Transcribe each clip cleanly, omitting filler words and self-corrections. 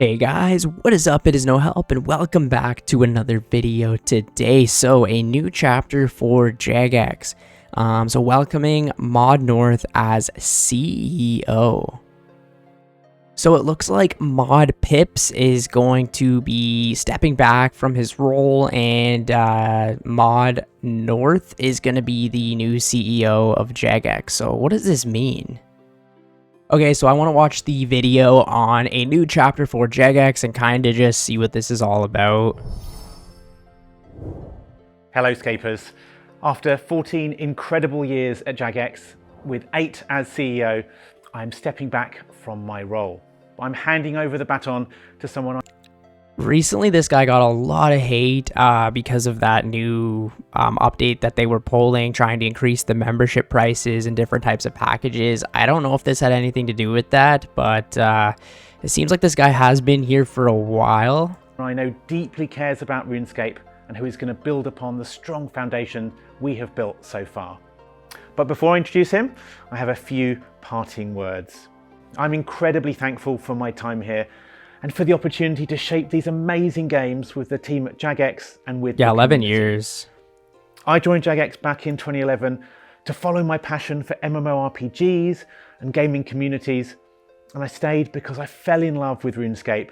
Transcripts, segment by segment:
Hey guys, what is up? It is No Help and welcome back to another video today. So a new chapter for JAGEX. So welcoming Mod North as CEO. So it looks like Mod Pips is going to be stepping back from his role, and Mod North is going to be the new CEO of JAGEX. So what does this mean? Okay, so I want to watch the video on a new chapter for JAGEX and kind of just see what this is all about. Hello Scapers. After 14 incredible years at JAGEX, with 8 as CEO, I'm stepping back from my role. I'm handing over the baton to someone. Recently, this guy got a lot of hate because of that new update that they were polling, trying to increase the membership prices and different types of packages. I don't know if this had anything to do with that, but it seems like this guy has been here for a while. I know deeply cares about Runescape and who is going to build upon the strong foundation we have built so far. But before I introduce him, I have a few parting words. I'm incredibly thankful for my time here and for the opportunity to shape these amazing games with the team at JAGEX and with 11 years. I joined JAGEX back in 2011 to follow my passion for MMORPGs and gaming communities, and I stayed because I fell in love with Runescape.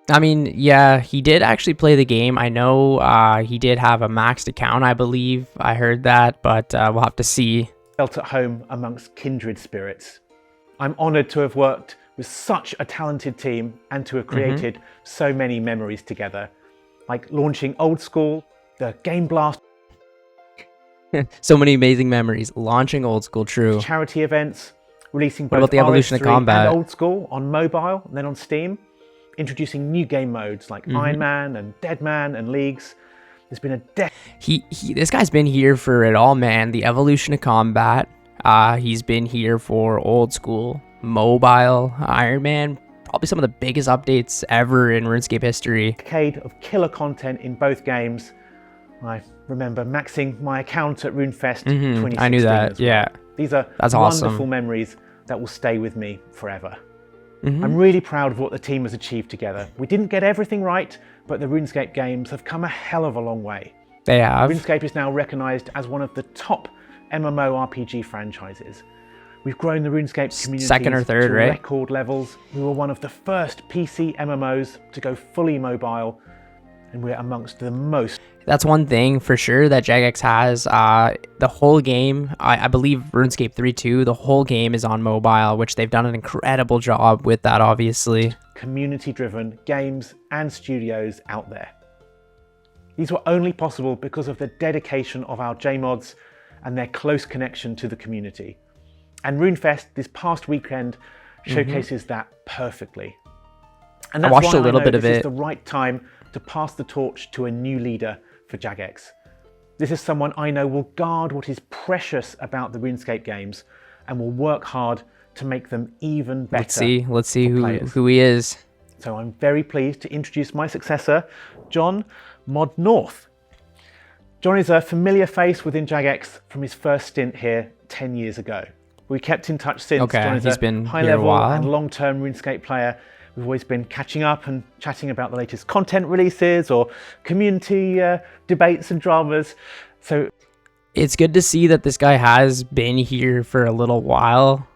I mean, yeah, he did actually play the game. I know he did have a maxed account, I believe. I heard that, but we'll have to see. Felt at home amongst kindred spirits. I'm honoured to have worked with such a talented team and to have created so many memories together, like launching Old School, the Game Blast, so many amazing memories. Launching Old School, true. Charity events, releasing What both about the evolution of RS3 combat? and Old School on mobile and then on Steam, introducing new game modes like Ironman and Deadman and Leagues. There's been a This guy's been here for it all, man. The evolution of combat. He's been here for Old School, mobile, Ironman, probably some of the biggest updates ever in RuneScape history. decade of killer content in both games. I remember maxing my account at RuneFest 2016. I knew that, as well. yeah. These are That's wonderful awesome. memories that will stay with me forever. I'm really proud of what the team has achieved together. We didn't get everything right, but the RuneScape games have come a hell of a long way. They have. RuneScape is now recognised as one of the top MMORPG franchises. We've grown the RuneScape community Second or third, to right? record levels. We were one of the first PC MMOs to go fully mobile, and we're amongst the most. That's one thing for sure that JAGEX has. The whole game, I believe RuneScape 3.2, the whole game is on mobile, which they've done an incredible job with that, obviously. Community-driven games and studios out there. These were only possible because of the dedication of our JMods and their close connection to the community. And RuneFest this past weekend showcases that perfectly. And that's watched why a little I know bit of this it. is the right time to pass the torch to a new leader for JAGEX. This is someone I know will guard what is precious about the RuneScape games and will work hard to make them even better. Let's see players. who he is. So I'm very pleased to introduce my successor, John Mod North. John is a familiar face within JAGEX from his first stint here 10 years ago. We kept in touch since. Okay, John is he's a been here a high-level while. and long-term RuneScape player. We've always been catching up and chatting about the latest content releases or community debates and dramas. So It's good to see that this guy has been here for a little while.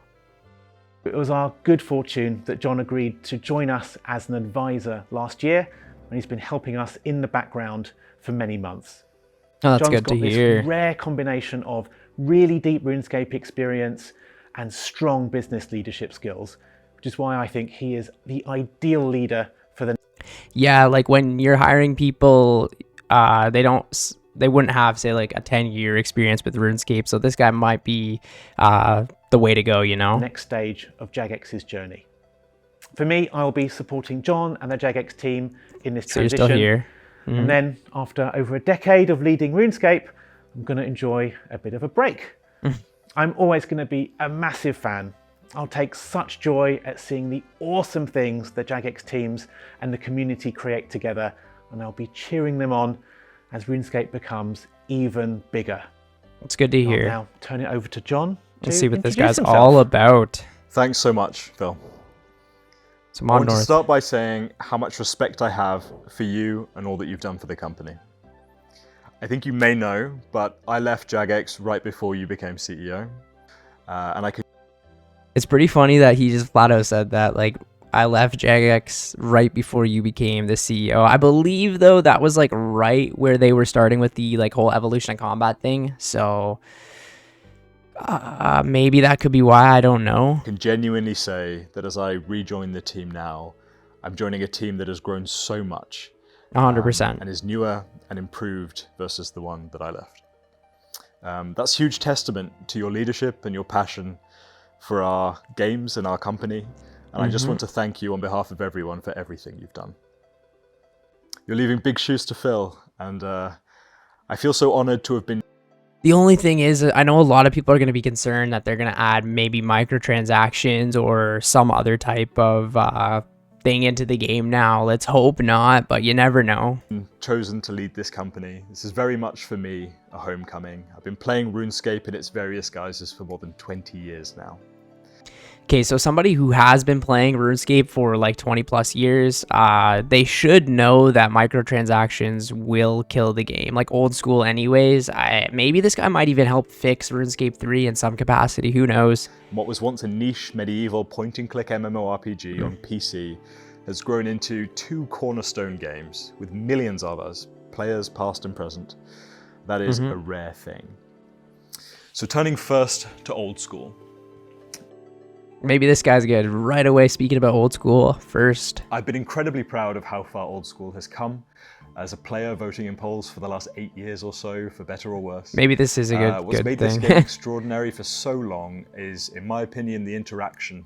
it was our good fortune that John agreed to join us as an advisor last year, and he's been helping us in the background for many months. Oh, that's John's good got to this hear. rare combination of really deep RuneScape experience and strong business leadership skills, which is why I think he is the ideal leader for the. Yeah, like when you're hiring people, they wouldn't have, say, like a 10-year experience with RuneScape. So this guy might be the way to go, you know? next stage of JAGEX's journey. For me, I'll be supporting John and the JAGEX team in this So you're transition. still here. And then after over a decade of leading RuneScape, I'm going to enjoy a bit of a break. I'm always going to be a massive fan. I'll take such joy at seeing the awesome things the JAGEX teams and the community create together, and I'll be cheering them on as RuneScape becomes even bigger. It's good to I'll hear. now turn it over to John to Let's see what this introduce guy's himself. all about. Thanks so much, Phil. So I Mod want to North. start by saying how much respect I have for you and all that you've done for the company. I think you may know, but I left JAGEX right before you became CEO. And I could... It's pretty funny that he just flat out said that, like, I left JAGEX right before you became the CEO. I believe, though, that was, like, right where they were starting with the, like, whole evolution and combat thing. So maybe that could be why. I don't know. can genuinely say that as I rejoin the team now, I'm joining a team that has grown so much. 100%. And is newer and improved versus the one that I left. That's huge testament to your leadership and your passion for our games and our company. And I just want to thank you on behalf of everyone for everything you've done. You're leaving big shoes to fill, and I feel so honored to have been... The only thing is, I know a lot of people are going to be concerned that they're going to add maybe microtransactions or some other type of thing into the game now. Let's hope not, but you never know. Chosen to lead this company. This is very much for me a homecoming. I've been playing RuneScape in its various guises for more than 20 years now. Okay, so somebody who has been playing RuneScape for like 20 plus years, they should know that microtransactions will kill the game, like old school anyways. Maybe this guy might even help fix RuneScape 3 in some capacity, who knows. What was once a niche medieval point-and-click MMORPG on PC has grown into 2 cornerstone games with millions of us, players past and present. That is a rare thing. So turning first to old school. Maybe this guy's good. Right away, speaking about old school first. I've been incredibly proud of how far old school has come as a player voting in polls for the last 8 years or so, for better or worse. Maybe this is a What's good made thing. this game extraordinary for so long is, in my opinion, the interaction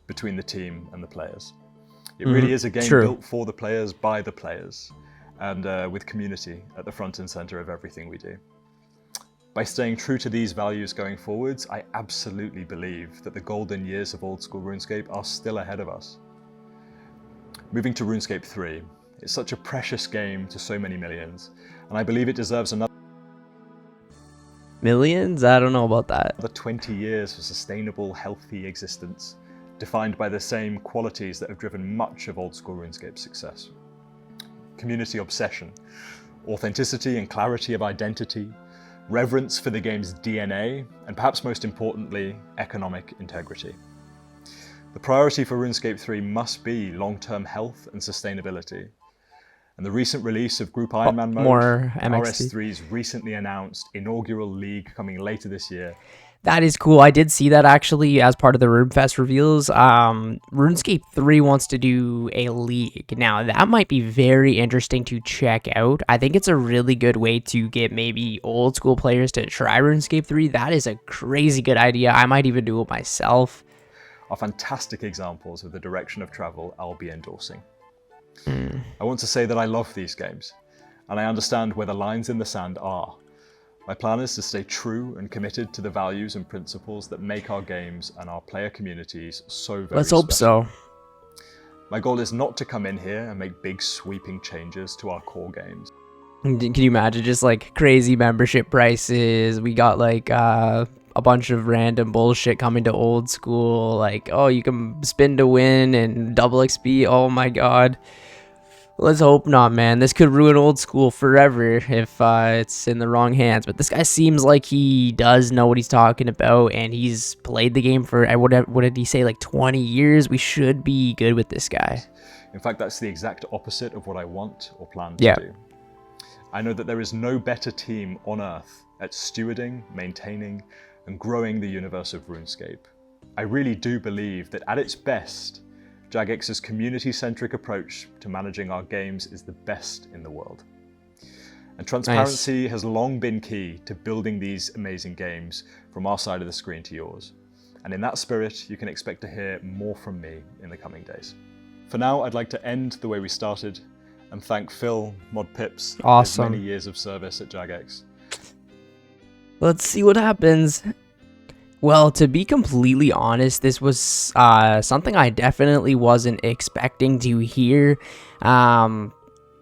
between the team and the players. It really is a game built for the players, by the players, and with community at the front and center of everything we do. By staying true to these values going forwards, I absolutely believe that the golden years of old school RuneScape are still ahead of us. Moving to RuneScape 3, it's such a precious game to so many millions, and I believe it deserves another Millions? I don't know about that. 20 years of sustainable, healthy existence, defined by the same qualities that have driven much of old school RuneScape's success. Community obsession, authenticity and clarity of identity, reverence for the game's DNA, and perhaps most importantly, economic integrity. The priority for RuneScape 3 must be long-term health and sustainability. And the recent release of Group Ironman mode, more MXT. RS3's recently announced inaugural league coming later this year. That is cool. I did see that actually as part of the RuneFest reveals. RuneScape 3 wants to do a league. Now, that might be very interesting to check out. I think it's a really good way to get maybe old school players to try RuneScape 3. That is a crazy good idea. I might even do it myself. Are fantastic examples of the direction of travel I'll be endorsing. I want to say that I love these games, and I understand where the lines in the sand are. My plan is to stay true and committed to the values and principles that make our games and our player communities so very Let's hope special. so. My goal is not to come in here and make big sweeping changes to our core games. Can you imagine just like crazy membership prices? We got like a bunch of random bullshit coming to old school. Like, oh, you can spin to win and double XP. Oh my god. Let's hope not, man. This could ruin old school forever if it's in the wrong hands. But this guy seems like he does know what he's talking about, and he's played the game for, what did he say, like 20 years? We should be good with this guy. In fact, that's the exact opposite of what I want or plan to do. I know that there is no better team on Earth at stewarding, maintaining, and growing the universe of RuneScape. I really do believe that at its best, JAGEX's community-centric approach to managing our games is the best in the world. And transparency has long been key to building these amazing games from our side of the screen to yours. And in that spirit, you can expect to hear more from me in the coming days. For now, I'd like to end the way we started and thank Phil, Mod Pips, for his many years of service at JAGEX. Let's see what happens. Well, to be completely honest, this was something I definitely wasn't expecting to hear.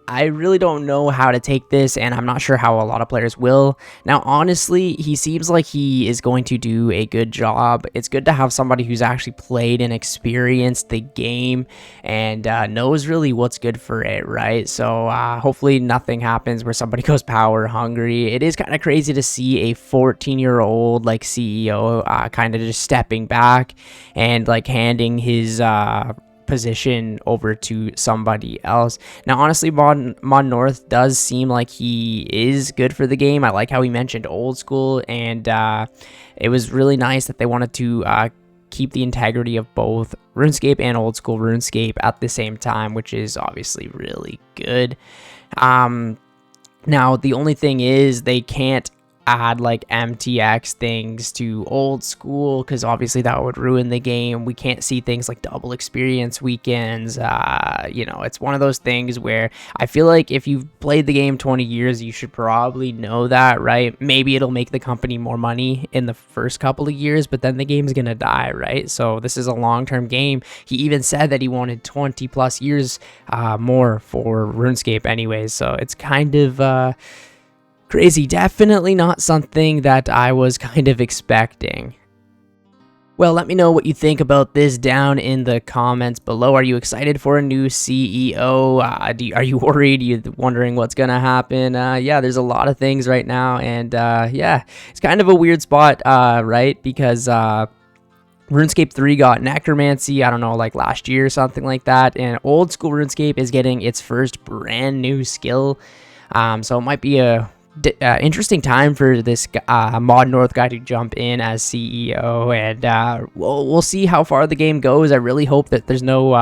I really don't know how to take this, and I'm not sure how a lot of players will. Now, honestly, he seems like he is going to do a good job. It's good to have somebody who's actually played and experienced the game and knows really what's good for it, right? So hopefully nothing happens where somebody goes power hungry. It is kind of crazy to see a 14-year-old like CEO kind of just stepping back and like handing his position over to somebody else. Now, honestly, Mod North does seem like he is good for the game. I like how he mentioned old school, and it was really nice that they wanted to keep the integrity of both RuneScape and old school RuneScape at the same time, which is obviously really good. Now, the only thing is they can't add like MTX things to old school because obviously that would ruin the game. We can't see things like double experience weekends. You know, it's one of those things where I feel like if you've played the game 20 years, you should probably know that, right? Maybe it'll make the company more money in the first couple of years, but then the game's gonna die, right? So this is a long-term game. He even said that he wanted 20 plus years more for RuneScape anyways, so it's kind of crazy. Definitely not something that I was kind of expecting. Well, let me know what you think about this down in the comments below. Are you excited for a new CEO? Are you worried? Are you wondering what's going to happen? Yeah, there's a lot of things right now. And yeah, it's kind of a weird spot, right? Because RuneScape 3 got Necromancy, I don't know, like last year or something like that. And old school RuneScape is getting its first brand new skill. So it might be a interesting time for this Mod North guy to jump in as CEO, and we'll see how far the game goes. I really hope that there's no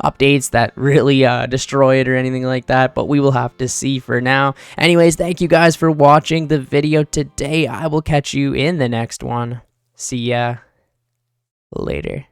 updates that really destroy it or anything like that, but we will have to see for now. Anyways, thank you guys for watching the video today. I will catch you in the next one. See ya later.